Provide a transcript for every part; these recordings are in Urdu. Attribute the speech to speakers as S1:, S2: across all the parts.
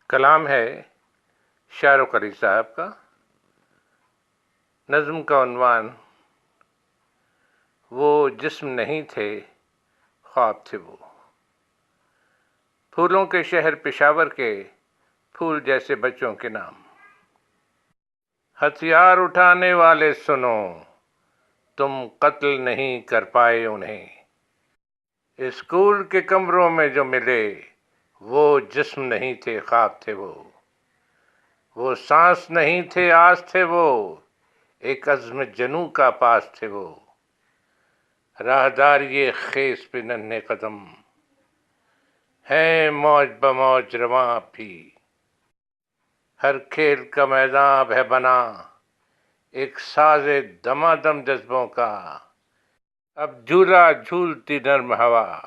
S1: کلام ہے شاہ رخ علی صاحب کا۔ نظم کا عنوان وہ جسم نہیں تھے، خواب تھے وہ۔ پھولوں کے شہر پشاور کے پھول جیسے بچوں کے نام۔ ہتھیار اٹھانے والے سنو، تم قتل نہیں کر پائے انہیں۔ اسکول کے کمروں میں جو ملے، وہ جسم نہیں تھے، خواب تھے وہ سانس نہیں تھے، آس تھے وہ، ایک عزم جنوں کا پاس تھے وہ۔ راہداری خیز پہ ننھے قدم، ہیں موج بموج رواں اب بھی۔ ہر کھیل کا میداں اب ہے بنا، ایک ساز دمادم جذبوں کا۔ اب جھولا جھولتی نرم ہوا،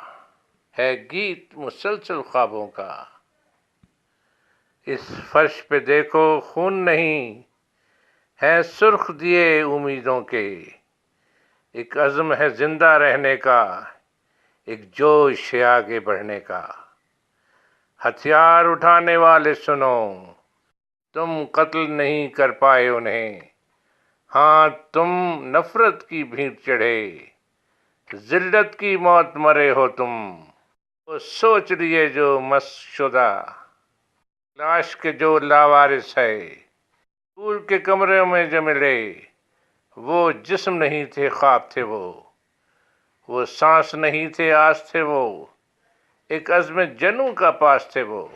S1: ہے گیت مسلسل خوابوں کا۔ اس فرش پہ دیکھو خون نہیں، ہے سرخ دیے امیدوں کے۔ ایک عزم ہے زندہ رہنے کا، ایک جوش ہے آگے بڑھنے کا۔ ہتھیار اٹھانے والے سنو، تم قتل نہیں کر پائے انہیں۔ ہاں تم نفرت کی بھینٹ چڑھے، ذلت کی موت مرے ہو تم۔ وہ سوچ لیے جو مست شدہ، لاش کے جو لاوارث ہے۔ اسکول کے کمرے میں جو ملے، وہ جسم نہیں تھے، خواب تھے وہ سانس نہیں تھے، آس تھے وہ، ایک عزم جنوں کا پاس تھے وہ۔